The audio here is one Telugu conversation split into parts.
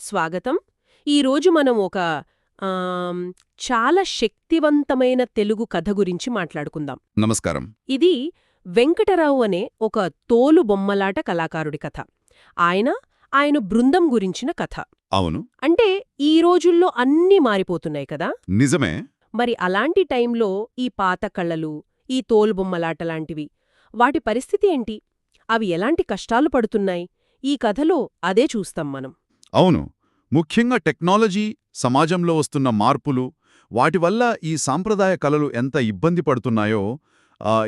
స్వాగతం. ఈరోజు మనం ఒక ఆమ్, చాలా శక్తివంతమైన తెలుగు కథ గురించి మాట్లాడుకుందాం. నమస్కారం. ఇది వెంకటరావు అనే ఒక తోలు బొమ్మలాట కళాకారుడి కథ. ఆయన బృందం గురించిన కథ. అవును, అంటే ఈ రోజుల్లో అన్నీ మారిపోతున్నాయి కదా. నిజమే. మరి అలాంటి టైంలో ఈ పాత కళలు, ఈ తోలు బొమ్మలాట లాంటివి, వాటి పరిస్థితి ఏంటి? అవి ఎలాంటి కష్టాలు పడుతున్నాయి? ఈ కథలో అదే చూస్తాం మనం. అవును, ముఖ్యంగా టెక్నాలజీ, సమాజంలో వస్తున్న మార్పులు, వాటి వల్ల ఈ సాంప్రదాయ కళలు ఎంత ఇబ్బంది పడుతున్నాయో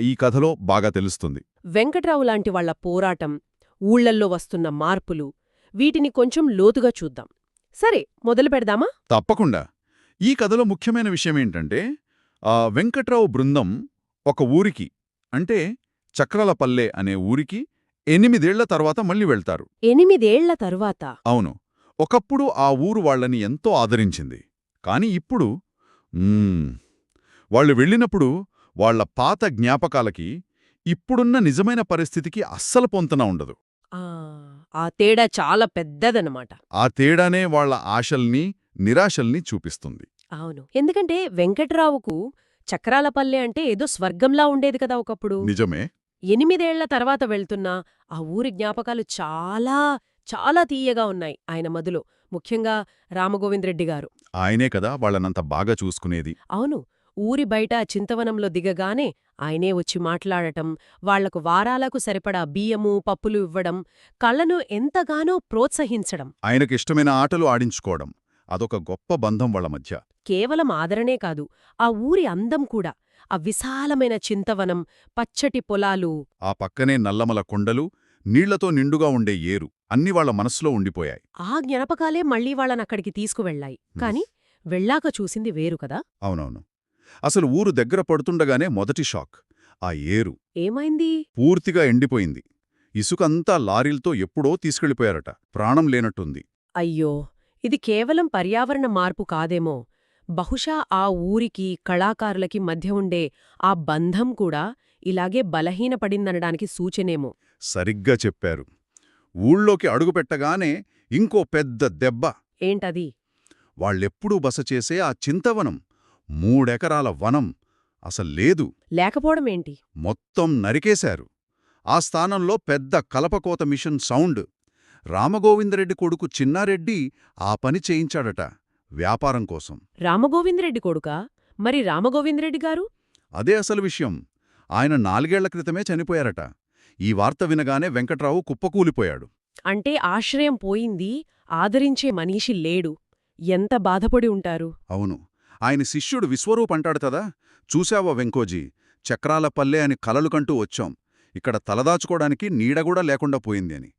ఈ కథలో బాగా తెలుస్తుంది. వెంకట్రావు లాంటి వాళ్ల పోరాటం, ఊళ్లల్లో వస్తున్న మార్పులు, వీటిని కొంచెం లోతుగా చూద్దాం. సరే, మొదలు పెడదామా? తప్పకుండా. ఈ కథలో ముఖ్యమైన విషయమేంటంటే వెంకట్రావు బృందం ఒక ఊరికి, అంటే చక్రాలపల్లె అనే ఊరికి 8 ఏళ్ల తర్వాత మళ్ళీ వెళ్తారు. 8 ఏళ్ల తరువాత? అవును. ఒకప్పుడు ఆ ఊరు వాళ్ళని ఎంతో ఆదరించింది. కాని ఇప్పుడు వాళ్ళు వెళ్ళినప్పుడు వాళ్ల పాత జ్ఞాపకాలకి ఇప్పుడున్న నిజమైన పరిస్థితికి అస్సలు పొంతన ఉండదు. ఆ తేడా చాలా పెద్దదనమాట. ఆ తేడానే వాళ్ల ఆశల్ని, నిరాశల్ని చూపిస్తుంది. అవును, ఎందుకంటే వెంకట్రావుకు చక్రాలపల్లె అంటే ఏదో స్వర్గంలా ఉండేది కదా ఒకప్పుడు. నిజమే. 8 ఏళ్ల తర్వాత వెళ్తున్నా ఆ ఊరి జ్ఞాపకాలు చాలా చాలా తీయగా ఉన్నాయి ఆయన మదిలో. ముఖ్యంగా రామగోవిందరెడ్డి గారు. ఆయనే కదా వాళ్లనంత బాగా చూసుకునేది. అవును, ఊరి బయట చింతవనంలో దిగగానే ఆయనే వచ్చి మాట్లాడటం, వాళ్లకు వారాలకు సరిపడా బియ్యము, పప్పులు ఇవ్వడం, కళ్లను ఎంతగానో ప్రోత్సహించడం. ఆయనకిష్టమైన ఆటలు ఆడించుకోవడం, అదొక గొప్ప బంధం వాళ్ల మధ్య. కేవలం ఆదరణే కాదు, ఆ ఊరి అందం కూడా. ఆ విశాలమైన చింతవనం, పచ్చటి పొలాలు, ఆ పక్కనే నల్లమల కొండలు, నీళ్లతో నిండుగా ఉండే ఏరు అన్ని వాళ్ల మనస్సులో ఉండిపోయాయి. ఆ జ్ఞాపకాలే మళ్లీ వాళ్ళనక్కడికి తీసుకువెళ్లాయి. కాని వెళ్ళాక చూసింది వేరు కదా. అవునవును. అసలు ఊరు దగ్గర పడుతుండగానే మొదటి షాక్. ఆ ఏరు ఏమైంది? పూర్తిగా ఎండిపోయింది. ఇసుకంతా లారీలతో ఎప్పుడో తీసుకెళ్లిపోయారట. ప్రాణం లేనట్టుంది. అయ్యో, ఇది కేవలం పర్యావరణ మార్పు కాదేమో. బహుశా ఆ ఊరికి, కళాకారులకి మధ్య ఉండే ఆ బంధం కూడా ఇలాగే బలహీనపడిందనడానికి సూచనేమో. సరిగ్గా చెప్పారు. ఊళ్ళోకి అడుగుపెట్టగానే ఇంకో పెద్ద దెబ్బ. ఏంటది? వాళ్ళెప్పుడూ బస చేసే ఆ చింతవనం, 3 ఎకరాల వనం అసల్లేదు. లేకపోవడమేంటి? మొత్తం నరికేశారు. ఆ స్థానంలో పెద్ద కలపకోత మిషన్ సౌండ్. రామగోవిందరెడ్డి కొడుకు చిన్నారెడ్డి ఆ పని చేయించాడట, వ్యాపారం కోసం. రామగోవిందరెడ్డి కొడుకా? మరి రామగోవిందరెడ్డి గారు? అదే అసలు విషయం. ఆయన 4 ఏళ్ల క్రితమే చనిపోయారట. ఈ వార్త వినగానే వెంకట్రావు కుప్పకూలిపోయాడు. అంటే ఆశ్రయం పోయింది, ఆదరించే మనీషి లేడు. ఎంత బాధపడి ఉంటారు. అవును. ఆయన శిష్యుడు విశ్వరూప్ అంటాడుతదా, చూశావా వెంకోజీ, చక్రాలపల్లె అని కలలుకంటూ వచ్చాం, ఇక్కడ తలదాచుకోవడానికి నీడగూడా లేకుండా పోయింది అని.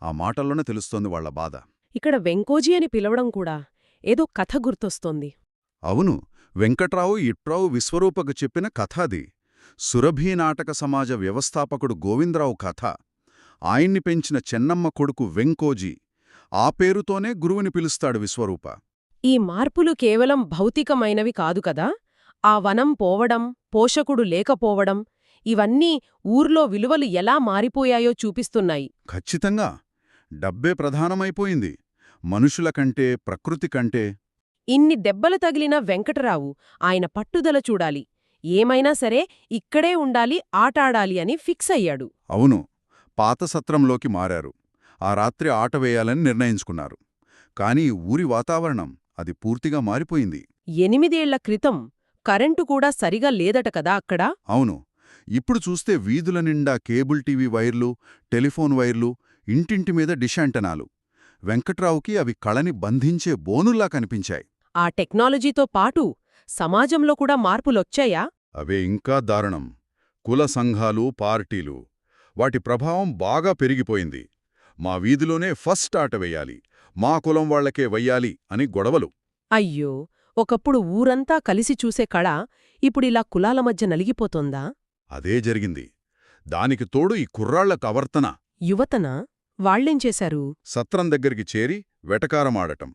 ఆ మాటల్లోనే తెలుస్తోంది వాళ్ల బాధ. ఇక్కడ వెంకోజీ అని పిలవడం కూడా ఏదో కథ గుర్తొస్తోంది. అవును, వెంకట్రావు ఇట్రావు విశ్వరూపకు చెప్పిన కథాది. సురభీ నాటక సమాజ వ్యవస్థాపకుడు గోవిందరావు కథ. ఆయన్ని పెంచిన చెన్నమ్మ కొడుకు వెంకోజీ. ఆ పేరుతోనే గురువుని పిలుస్తాడు విశ్వరూప. ఈ మార్పులు కేవలం భౌతికమైనవి కాదు కదా. ఆ వనం పోవడం, పోషకుడు లేకపోవడం, ఇవన్నీ ఊర్లో విలువలు ఎలా మారిపోయాయో చూపిస్తున్నాయి. ఖచ్చితంగా. డబ్బే ప్రధానమైపోయింది, మనుషుల కంటే, ప్రకృతి కంటే. ఇన్ని దెబ్బలు తగిలిన వెంకటరావు ఆయన పట్టుదల చూడాలి. ఏమైనా సరే ఇక్కడే ఉండాలి, ఆటాడాలి అని ఫిక్స్ అయ్యాడు. అవును, పాత సత్రంలోకి మారారు. ఆ రాత్రి ఆట వేయాలని నిర్ణయించుకున్నారు. కాని ఊరి వాతావరణం అది పూర్తిగా మారిపోయింది. 8 ఏళ్ల క్రితం కరెంటు కూడా సరిగా లేదట కదా అక్కడ. అవును, ఇప్పుడు చూస్తే వీధుల నిండా కేబుల్ టీవీ వైర్లు, టెలిఫోన్ వైర్లు, ఇంటింటి మీద డిష్ యాంటెనాలు. వెంకట్రావుకి అవి కళని బంధించే బోనుల్లా కనిపించాయి. ఆ టెక్నాలజీతో పాటు సమాజంలో కూడా మార్పులొచ్చాయా? అవే ఇంకా దారుణం. కుల సంఘాలు, పార్టీలు, వాటి ప్రభావం బాగా పెరిగిపోయింది. మా వీధిలోనే ఫస్ట్ ఆట వెయ్యాలి, మా కులం వాళ్లకే వెయ్యాలి అని గొడవలు. అయ్యో, ఒకప్పుడు ఊరంతా కలిసి చూసే కళ ఇప్పుడిలా కులాల మధ్య నలిగిపోతోందా? అదే జరిగింది. దానికి తోడు ఈ కుర్రాళ్ల కవర్తన. యువతన? వాళ్లేం చేశారు? సత్రం దగ్గరికి చేరి వెటకారమాడటం.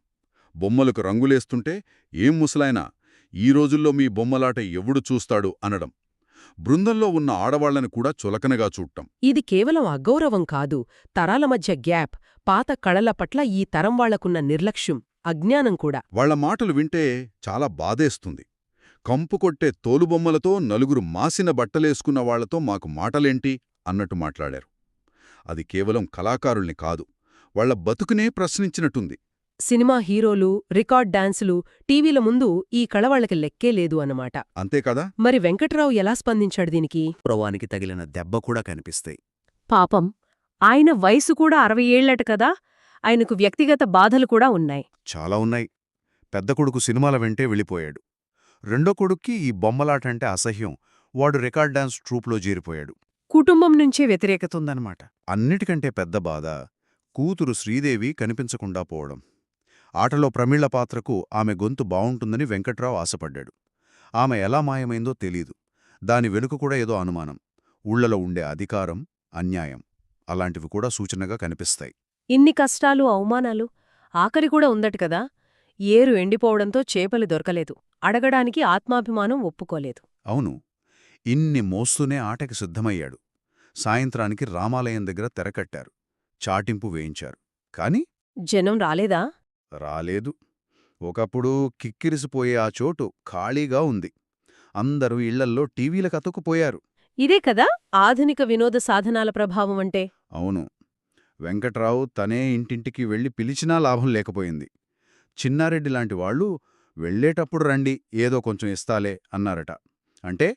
బొమ్మలకు రంగులేస్తుంటే, ఏం ముసలాయనా, ఈ రోజుల్లో మీ బొమ్మలాట ఎవడు చూస్తాడు అనడం. బృందంలో ఉన్న ఆడవాళ్లను కూడా చులకనగా చూడటం. ఇది కేవలం అగౌరవం కాదు, తరాల మధ్య గ్యాప్, పాత కళల పట్ల ఈ తరం వాళ్లకున్న నిర్లక్ష్యం, అజ్ఞానం కూడా. వాళ్ల మాటలు వింటే చాలా బాధేస్తుంది. కంపు కొట్టే తోలుబొమ్మలతో, నలుగురు మాసిన బట్టలేసుకున్న వాళ్లతో మాకు మాటలేంటి అన్నట్టు మాట్లాడారు. అది కేవలం కళాకారుల్ని కాదు, వాళ్ల బతుకునే ప్రశ్నించినట్టుంది. సినిమా హీరోలు, రికార్డ్ డాన్సులు, టీవీల ముందు ఈ కళ వాళ్లకి లెక్కే లేదు అన్నమాట. అంతేకదా? మరి వెంకట్రావు ఎలా స్పందించాడు దీనికి? ప్రవానికి తగిలిన దెబ్బ కూడా కనిపిస్తాయి. పాపం, ఆయన వయసు కూడా 60 ఏళ్లట కదా, ఆయనకు వ్యక్తిగత బాధలు కూడా ఉన్నాయి. చాలా ఉన్నాయి. పెద్ద కొడుకు సినిమాల వెంటే వెళ్ళిపోయాడు. రెండో కొడుక్కి ఈ బొమ్మలాటంటే అసహ్యం. వాడు రికార్డ్ డాన్స్ ట్రూప్లో చేరిపోయాడు. కుటుంబం నుంచే వ్యతిరేకత. ఉందన్నమాట. అన్నిటికంటే పెద్ద బాధ కూతురు శ్రీదేవి కనిపించకుండా పోవడం. ఆటలో ప్రమీళ్ల పాత్రకు ఆమె గొంతు బావుంటుందని వెంకట్రావు ఆశపడ్డాడు. ఆమె ఎలా మాయమైందో తెలీదు. దాని వెనుక కూడా ఏదో అనుమానం. ఊళ్లలో ఉండే అధికారం, అన్యాయం అలాంటివి కూడా సూచనగా కనిపిస్తాయి. ఇన్ని కష్టాలు, అవమానాలు, ఆఖరి కూడా ఉందట కదా, ఏరు ఎండిపోవడంతో చేపలు దొరకలేదు, అడగడానికి ఆత్మాభిమానం ఒప్పుకోలేదు. అవును, ఇన్ని మోస్తూనే ఆటకి సిద్ధమయ్యాడు. సాయంత్రానికి రామాలయం దగ్గర తెరకట్టారు. చాటింపు వేయించారు. కాని జనం రాలేదా? రాలేదు. ఒకప్పుడు కిక్కిరిసిపోయే ఆ చోటు ఖాళీగా ఉంది. అందరూ ఇళ్లల్లో టీవీలకు అతుక్కుపోయారు. ఇదే కదా ఆధునిక వినోద సాధనాల ప్రభావం అంటే. అవును, వెంకట్రావు తనే ఇంటింటికి వెళ్లి పిలిచినా లాభం లేకపోయింది. చిన్నారెడ్డి లాంటి వాళ్లు వెళ్లేటప్పుడు రండి, ఏదో కొంచెం ఇస్తాలే అన్నారట. అంటే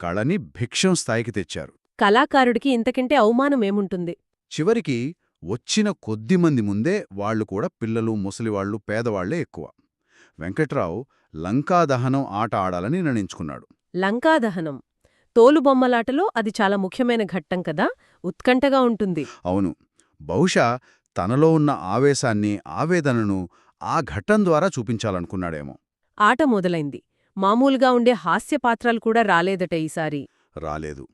కళని భిక్షం స్థాయికి తెచ్చారు. కళాకారుడికి ఇంతకంటే అవమానమేముంటుంది? చివరికి వచ్చిన కొద్దిమంది ముందే వాళ్లు కూడా పిల్లలు, ముసలివాళ్లు, పేదవాళ్లే ఎక్కువ. వెంకట్రావు లంకాదహనం ఆట ఆడాలని నిర్ణయించుకున్నాడు. లంకాదహనం, తోలుబొమ్మలాటలో అది చాలా ముఖ్యమైన ఘట్టం కదా, ఉత్కంఠగా ఉంటుంది. అవును, బహుశా తనలో ఉన్న ఆవేశాన్ని, ఆవేదనను ఆ ఘట్టం ద్వారా చూపించాలనుకున్నాడేమో. ఆట మొదలైంది. మామూలుగా ఉండే హాస్యపాత్రాలు కూడా రాలేదట ఈసారి. రాలేదు.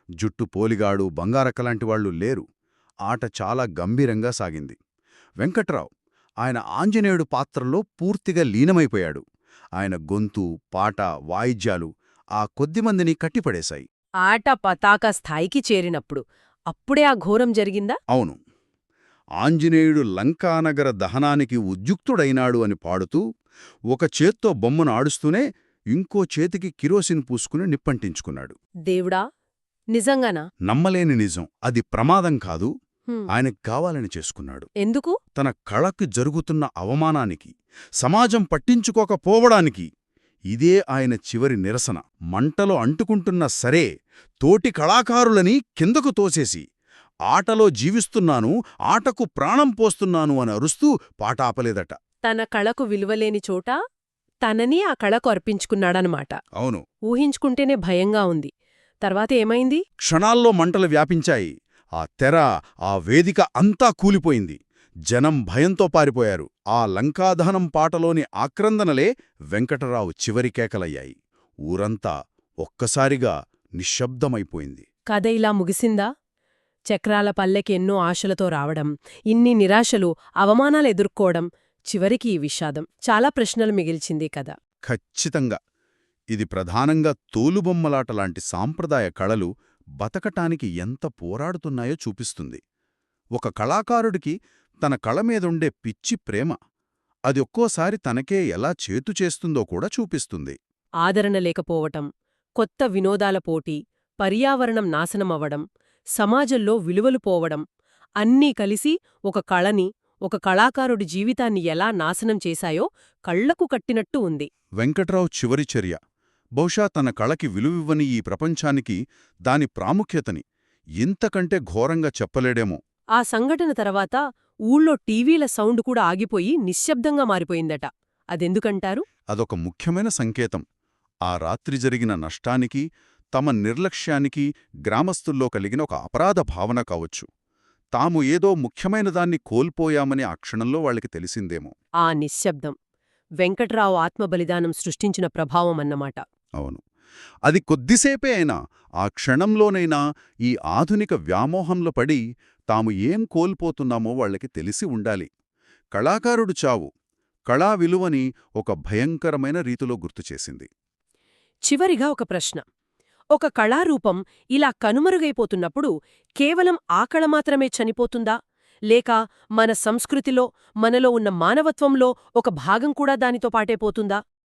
జుట్టు పోలిగాడు, బంగారక్కలాంటి వాళ్లు లేరు. ఆట చాలా గంభీరంగా సాగింది. వెంకట్రావు ఆయన ఆంజనేయుడు పాత్రలో పూర్తిగా లీనమైపోయాడు. ఆయన గొంతు, పాట, వాయిద్యాలు ఆ కొద్దిమందిని కట్టిపడేశాయి. ఆట పతాక స్థాయికి చేరినప్పుడు అప్పుడే ఆ ఘోరం జరిగిందా? అవును, ఆంజనేయుడు లంకానగర దహనానికి ఉద్యుక్తుడైనాడు అని పాడుతూ ఒక చేత్తో బొమ్మను ఆడుస్తూనే ఇంకో చేతికి కిరోసిన్ పూసుకుని నిప్పంటించుకున్నాడు. దేవుడా, నిజంగానా? నమ్మలేని నిజం. అది ప్రమాదం కాదు, ఆయనకు కావాలని చేసుకున్నాడు. ఎందుకు? తన కళకి జరుగుతున్న అవమానానికి, సమాజం పట్టించుకోకపోవడానికి. ఇదే ఆయన చివరి నిరసన. మంటలో అంటుకుంటున్నా సరే, తోటి కళాకారులని కిందకు తోసేసి ఆటలో జీవిస్తున్నాను, ఆటకు ప్రాణం పోస్తున్నాను అని అరుస్తూ పాట ఆపలేదట. తన కళకు విలువలేని చోట తనని ఆ కళకు అర్పించుకున్నాడనమాట. అవును. ఊహించుకుంటేనే భయంగా ఉంది. తర్వాత ఏమైంది? క్షణాల్లో మంటలు వ్యాపించాయి. ఆ తెర, ఆ వేదిక అంతా కూలిపోయింది. జనం భయంతో పారిపోయారు. ఆ లంకాదహనం పాటలోని ఆక్రందనలే వెంకటరావు చివరి కేకలయ్యాయి. ఊరంతా ఒక్కసారిగా నిశ్శబ్దమైపోయింది. కథ ఇలా ముగిసిందా? చక్రాల పల్లెకి ఎన్నో ఆశలతో రావడం, ఇన్ని నిరాశలు, అవమానాలు ఎదుర్కోవడం, చివరికి ఈ విషాదం. చాలా ప్రశ్నలు మిగిల్చింది కథ. ఖచ్చితంగా. ఇది ప్రధానంగా తోలుబొమ్మలాటలాంటి సాంప్రదాయ కళలు బతకటానికి ఎంత పోరాడుతున్నాయో చూపిస్తుంది. ఒక కళాకారుడికి తన కళ మీదుండే పిచ్చి ప్రేమ, అది ఒక్కోసారి తనకే ఎలా చేస్తుందో కూడా చూపిస్తుంది. ఆదరణ లేకపోవటం, కొత్త వినోదాల పోటీ, పర్యావరణం నాశనమవ్వడం, సమాజంలో విలువలు పోవడం అన్నీ కలిసి ఒక కళని, ఒక కళాకారుడి జీవితాన్ని ఎలా నాశనం చేశాయో కళ్లకు కట్టినట్టు ఉంది. వెంకట్రావు చివరి చర్య బహుశా తన కళకి విలువివ్వని ఈ ప్రపంచానికి దాని ప్రాముఖ్యతని ఇంతకంటే ఘోరంగా చెప్పలేడేమో. ఆ సంఘటన తర్వాత ఊళ్ళో టీవీల సౌండ్ కూడా ఆగిపోయి నిశ్శబ్దంగా మారిపోయిందట. అదెందుకంటారు? అదొక ముఖ్యమైన సంకేతం. ఆ రాత్రి జరిగిన నష్టానికి, తమ నిర్లక్ష్యానికి గ్రామస్తుల్లో కలిగిన ఒక అపరాధ భావన కావచ్చు. తాము ఏదో ముఖ్యమైనదాన్ని కోల్పోయామని ఆ క్షణంలో వాళ్ళకి తెలిసిందేమో. ఆ నిశ్శబ్దం వెంకట్రావు ఆత్మబలిదానం సృష్టించిన ప్రభావమన్నమాట. అవును, అది కొద్దిసేపే అయినా, ఆ క్షణంలోనైనా ఈ ఆధునిక వ్యామోహంలో పడి తాము ఏం కోల్పోతున్నామో వాళ్లకి తెలిసి ఉండాలి. కళాకారుడు చావు కళా విలువని ఒక భయంకరమైన రీతిలో గుర్తుచేసింది. చివరిగా ఒక ప్రశ్న. ఒక కళారూపం ఇలా కనుమరుగైపోతున్నప్పుడు కేవలం ఆ కళ మాత్రమే చనిపోతుందా? లేక మన సంస్కృతిలో, మనలో ఉన్న మానవత్వంలో ఒక భాగం కూడా దానితో పాటే పోతుందా?